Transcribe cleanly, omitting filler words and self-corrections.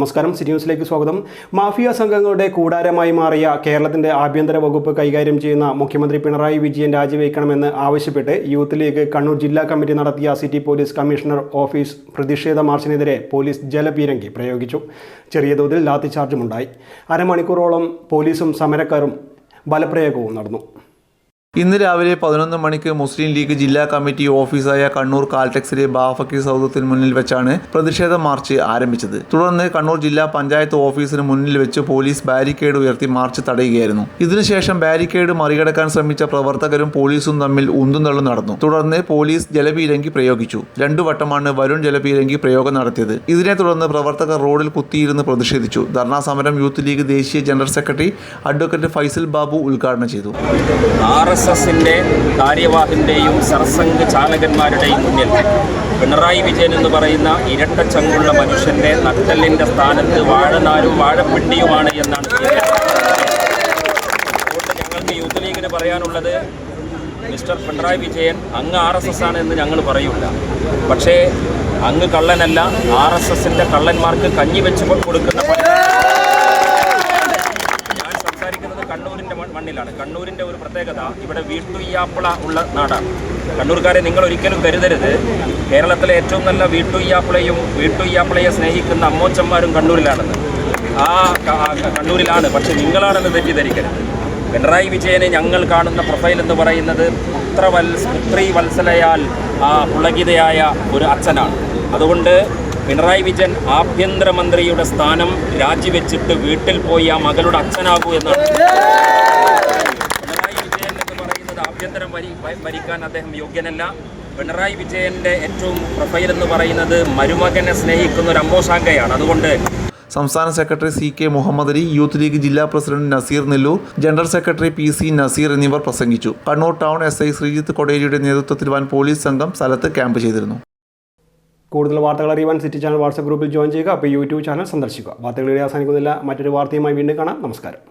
നമസ്കാരം, സിറ്റി ന്യൂസിലേക്ക് സ്വാഗതം. മാഫിയ സംഘങ്ങളുടെ കൂടാരമായി മാറിയ കേരളത്തിന്റെ ആഭ്യന്തര വകുപ്പ് കൈകാര്യം ചെയ്യുന്ന മുഖ്യമന്ത്രി പിണറായി വിജയൻ രാജിവെക്കണമെന്ന് ആവശ്യപ്പെട്ട് യൂത്ത് ലീഗ് കണ്ണൂർ ജില്ലാ കമ്മിറ്റി നടത്തിയ സിറ്റി പോലീസ് കമ്മീഷണർ ഓഫീസ് പ്രതിഷേധ മാർച്ചിനെതിരെ പോലീസ് ജലപീരങ്കി പ്രയോഗിച്ചു. ചെറിയ തോതിൽ ലാത്തിചാർജുമുണ്ടായി. അരമണിക്കൂറോളം പോലീസും സമരക്കാരും ബലപ്രയോഗവും നടന്നു. ഇന്ന് രാവിലെ 11 മണിക്ക് മുസ്ലിം ലീഗ് ജില്ലാ കമ്മിറ്റി ഓഫീസായ കണ്ണൂർ കാൽടെക്സിലെ ബാഫക്കി സൗധത്തിന് മുന്നിൽ വെച്ചാണ് പ്രതിഷേധ മാർച്ച് ആരംഭിച്ചത്. തുടർന്ന് കണ്ണൂർ ജില്ലാ പഞ്ചായത്ത് ഓഫീസിന് മുന്നിൽ വെച്ച് പോലീസ് ബാരിക്കേഡ് ഉയർത്തി മാർച്ച് തടയുകയായിരുന്നു. ഇതിനുശേഷം ബാരിക്കേഡ് മറികടക്കാൻ ശ്രമിച്ച പ്രവർത്തകരും പോലീസും തമ്മിൽ ഉന്തും തള്ളും നടന്നു. തുടർന്ന് പോലീസ് ജലപീരങ്കി പ്രയോഗിച്ചു. 2 വട്ടമാണ് വരുൺ ജലപീരങ്കി പ്രയോഗം നടത്തിയത്. ഇതിനെ തുടർന്ന് പ്രവർത്തകർ റോഡിൽ കുത്തിയിരുന്ന് പ്രതിഷേധിച്ചു. ധർണാ സമരം യൂത്ത് ലീഗ് ദേശീയ general secretary advocate Faisal Babu ഉദ്ഘാടനം ചെയ്തു. RSSന്റെ കാര്യവാഹിന്റെയും സർസംഘ് ചാലകന്മാരുടെയും മുന്നിൽ പിണറായി വിജയൻ എന്ന് പറയുന്ന ഇരട്ടച്ചങ്കുള്ള മനുഷ്യന്റെ നട്ടലിന്റെ സ്ഥാനത്ത് വാഴനാരും വാഴപ്പിണ്ടിയുമാണ് എന്നാണ്. അതുകൊണ്ട് ഞങ്ങൾക്ക് യൂത്ത് ലീഗിന് പറയാനുള്ളത്, മിസ്റ്റർ പിണറായി വിജയൻ അങ്ങ് RSS ആണ് എന്ന് ഞങ്ങൾ പറയൂല. പക്ഷേ അങ്ങ് കള്ളനല്ല. RSSന്റെ കള്ളന്മാർക്ക് കഞ്ഞി വെച്ച് കൊടുക്കുന്ന കണ്ണൂരിൻ്റെ മണ്ണിലാണ്. കണ്ണൂരിൻ്റെ ഒരു പ്രത്യേകത, ഇവിടെ വീട്ടുയ്യാപ്പിള ഉള്ള നാടാണ്. കണ്ണൂർക്കാരെ നിങ്ങൾ ഒരിക്കലും കരുതരുത് കേരളത്തിലെ ഏറ്റവും നല്ല വീട്ടുയ്യാപ്പിളയും വീട്ടുയ്യാപ്പിളയെ സ്നേഹിക്കുന്ന അമ്മോച്ചന്മാരും കണ്ണൂരിലാണെന്ന്. കണ്ണൂരിലാണ്. പക്ഷെ നിങ്ങളാണെന്ന് തെറ്റിദ്ധരിക്കരുത്. പിണറായി വിജയനെ ഞങ്ങൾ കാണുന്ന പ്രൊഫൈൽ എന്ന് പറയുന്നത് പുത്രി വത്സലയാൽ പുളകിതയായ ഒരു അച്ഛനാണ്. അതുകൊണ്ട് പിണറായി വിജയൻ ആഭ്യന്തരമന്ത്രിയുടെ സ്ഥാനം രാജിവെച്ചിട്ട് വീട്ടിൽ പോയി ആ മകളുടെ അച്ഛനാകൂ എന്നാണ്. പിണറായി വിജയൻ എന്ന് പറയുന്നത് ആഭ്യന്തരം ഭരിക്കാൻ അദ്ദേഹം യോഗ്യനല്ല. പിണറായി വിജയൻ്റെ ഏറ്റവും പ്രൊഫൈൽ എന്ന് പറയുന്നത് മരുമകനെ സ്നേഹിക്കുന്ന ഒരു അമ്പോശാങ്കയാണ്. അതുകൊണ്ട് സംസ്ഥാന secretary CK Muhammad Ali, youth league ജില്ലാ president Naseer Nellur, general secretary PC Naseer എന്നിവർ പ്രസംഗിച്ചു. കണ്ണൂർ ടൗൺ SI ശ്രീജിത്ത് കൊടേരിയുടെ നേതൃത്വത്തിൽ വൻ പോലീസ് സംഘം സ്ഥലത്ത് ക്യാമ്പ് ചെയ്തിരുന്നു. കൂടുതൽ വാർത്തകൾ അറിയുവാൻ സിറ്റി ചാനൽ വാട്സ്ആപ്പ് ഗ്രൂപ്പിൽ ജോയിൻ ചെയ്യുക. അപ്പോൾ യൂട്യൂബ് ചാനൽ സന്ദർശിക്കുക. വാർത്തകളിൽ അവസാനിക്കുന്നില്ല. മറ്റൊരു വാർത്തയുമായി വീണ്ടും കാണാം. നമസ്കാരം.